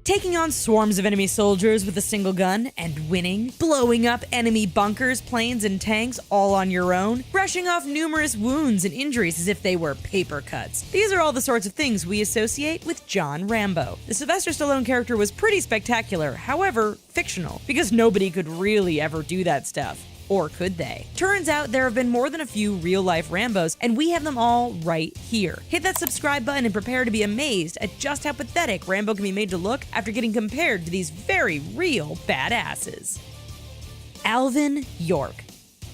Taking on swarms of enemy soldiers with a single gun and winning, blowing up enemy bunkers, planes, and tanks all on your own, brushing off numerous wounds and injuries as if they were paper cuts. These are all the sorts of things we associate with John Rambo. The Sylvester Stallone character was pretty spectacular, however, fictional, because nobody could really ever do that stuff. Or could they? Turns out there have been more than a few real-life Rambos, and we have them all right here. Hit that subscribe button and prepare to be amazed at just how pathetic Rambo can be made to look after getting compared to these very real badasses. Alvin York.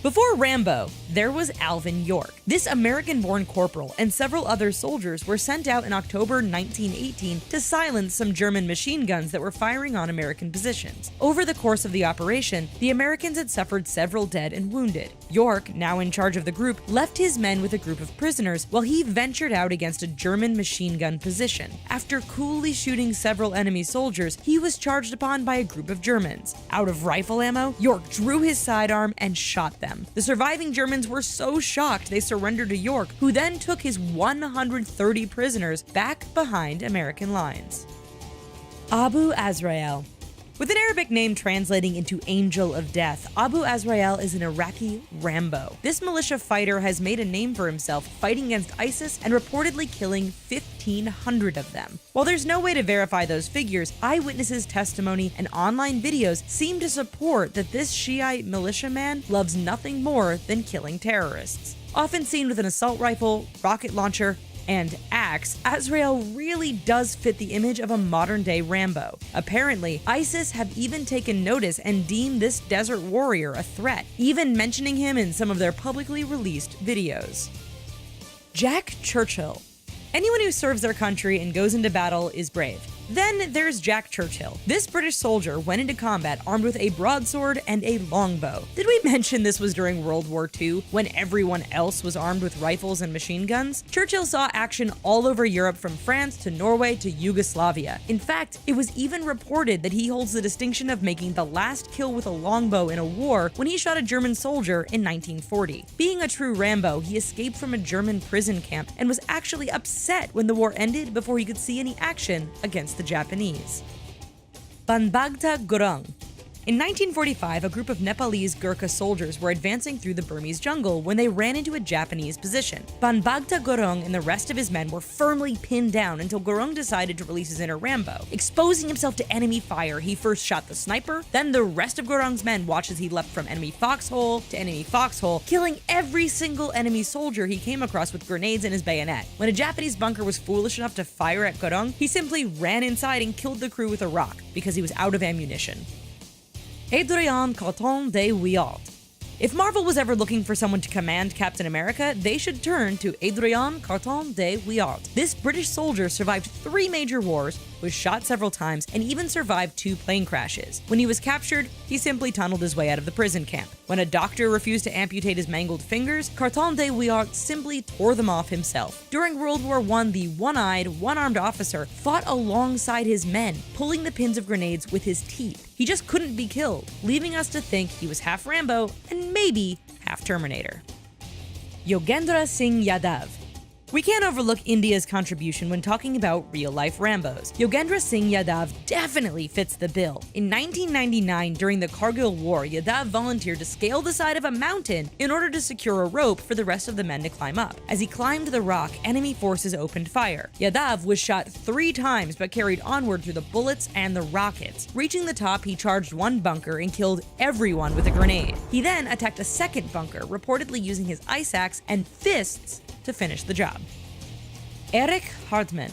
Before Rambo, there was Alvin York. This American-born corporal and several other soldiers were sent out in October 1918 to silence some German machine guns that were firing on American positions. Over the course of the operation, the Americans had suffered several dead and wounded. York, now in charge of the group, left his men with a group of prisoners while he ventured out against a German machine gun position. After coolly shooting several enemy soldiers, he was charged upon by a group of Germans. Out of rifle ammo, York drew his sidearm and shot them. The surviving Germans were so shocked they surrendered to York, who then took his 130 prisoners back behind American lines. Abu Azrael. With an Arabic name translating into Angel of Death, Abu Azrael is an Iraqi Rambo. This militia fighter has made a name for himself fighting against ISIS and reportedly killing 1,500 of them. While there's no way to verify those figures, eyewitnesses' testimony and online videos seem to support that this Shiite militiaman loves nothing more than killing terrorists. Often seen with an assault rifle, rocket launcher, and axe, Azrael really does fit the image of a modern-day Rambo. Apparently, ISIS have even taken notice and deemed this desert warrior a threat, even mentioning him in some of their publicly released videos. Jack Churchill. Anyone who serves their country and goes into battle is brave. Then there's Jack Churchill. This British soldier went into combat armed with a broadsword and a longbow. Did we mention this was during World War II, when everyone else was armed with rifles and machine guns? Churchill saw action all over Europe, from France to Norway to Yugoslavia. In fact, it was even reported that he holds the distinction of making the last kill with a longbow in a war when he shot a German soldier in 1940. Being a true Rambo, he escaped from a German prison camp and was actually upset when the war ended before he could see any action against the Japanese. Banbagta Gurung. In 1945, a group of Nepalese Gurkha soldiers were advancing through the Burmese jungle when they ran into a Japanese position. Banbagta Gurung and the rest of his men were firmly pinned down until Gurung decided to release his inner Rambo. Exposing himself to enemy fire, he first shot the sniper, then the rest of Gurung's men watched as he leapt from enemy foxhole to enemy foxhole, killing every single enemy soldier he came across with grenades in his bayonet. When a Japanese bunker was foolish enough to fire at Gurung, he simply ran inside and killed the crew with a rock because he was out of ammunition. Adrien Carton de Wiart. If Marvel was ever looking for someone to command Captain America, they should turn to Adrien Carton de Wiart. This British soldier survived 3 major wars, was shot several times, and even survived 2 plane crashes. When he was captured, he simply tunneled his way out of the prison camp. When a doctor refused to amputate his mangled fingers, Carton de Wiart simply tore them off himself. During World War I, the one-eyed, one-armed officer fought alongside his men, pulling the pins of grenades with his teeth. He just couldn't be killed, leaving us to think he was half Rambo and maybe half Terminator. Yogendra Singh Yadav. We can't overlook India's contribution when talking about real-life Rambos. Yogendra Singh Yadav definitely fits the bill. In 1999, during the Kargil War, Yadav volunteered to scale the side of a mountain in order to secure a rope for the rest of the men to climb up. As he climbed the rock, enemy forces opened fire. Yadav was shot 3 times but carried onward through the bullets and the rockets. Reaching the top, he charged one bunker and killed everyone with a grenade. He then attacked a second bunker, reportedly using his ice axe and fists to finish the job. Erich Hartmann.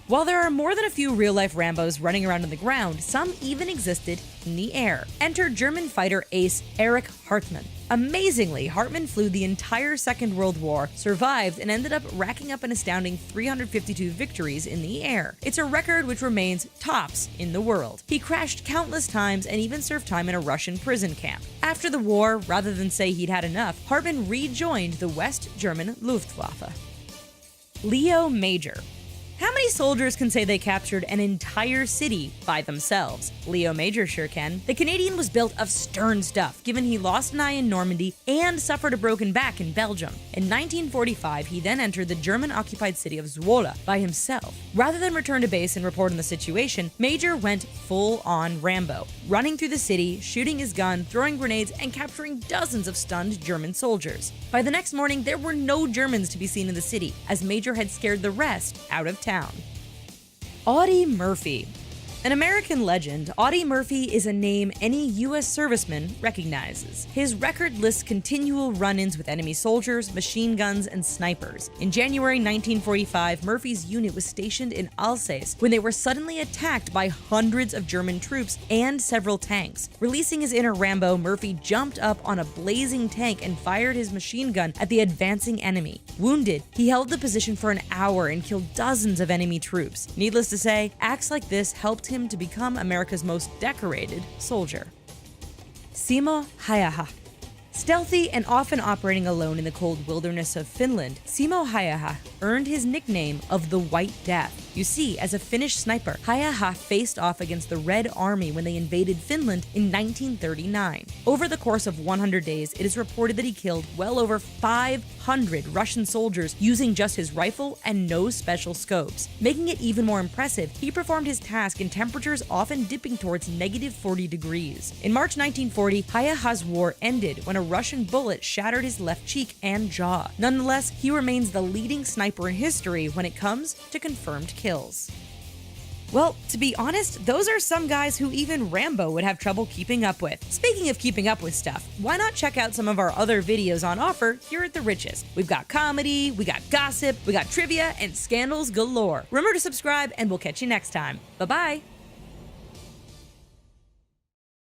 While there are more than a few real-life Rambos running around on the ground, some even existed in the air. Enter German fighter ace Erich Hartmann. Amazingly, Hartmann flew the entire Second World War, survived, and ended up racking up an astounding 352 victories in the air. It's a record which remains tops in the world. He crashed countless times and even served time in a Russian prison camp. After the war, rather than say he'd had enough, Hartmann rejoined the West German Luftwaffe. Leo Major. How many enemy soldiers can say they captured an entire city by themselves. Leo Major sure can. The Canadian was built of stern stuff, given he lost an eye in Normandy and suffered a broken back in Belgium. In 1945, he then entered the German-occupied city of Zwolle by himself. Rather than return to base and report on the situation, Major went full-on Rambo, running through the city, shooting his gun, throwing grenades, and capturing dozens of stunned German soldiers. By the next morning, there were no Germans to be seen in the city, as Major had scared the rest out of town. Audie Murphy. An American legend, Audie Murphy is a name any U.S. serviceman recognizes. His record lists continual run-ins with enemy soldiers, machine guns, and snipers. In January 1945, Murphy's unit was stationed in Alsace when they were suddenly attacked by hundreds of German troops and several tanks. Releasing his inner Rambo, Murphy jumped up on a blazing tank and fired his machine gun at the advancing enemy. Wounded, he held the position for an hour and killed dozens of enemy troops. Needless to say, acts like this helped him to become America's most decorated soldier. Simo Häyhä. Stealthy and often operating alone in the cold wilderness of Finland, Simo Häyhä earned his nickname of the White Death. You see, as a Finnish sniper, Häyhä faced off against the Red Army when they invaded Finland in 1939. Over the course of 100 days, it is reported that he killed well over 500 Russian soldiers using just his rifle and no special scopes. Making it even more impressive, he performed his task in temperatures often dipping towards -40 degrees. In March 1940, Häyhä's war ended when a Russian bullet shattered his left cheek and jaw. Nonetheless, he remains the leading sniper in history when it comes to confirmed kills. Well, to be honest, those are some guys who even Rambo would have trouble keeping up with. Speaking of keeping up with stuff, why not check out some of our other videos on offer here at The Richest? We've got comedy, we got gossip, we got trivia, and scandals galore. Remember to subscribe, and we'll catch you next time. Bye-bye!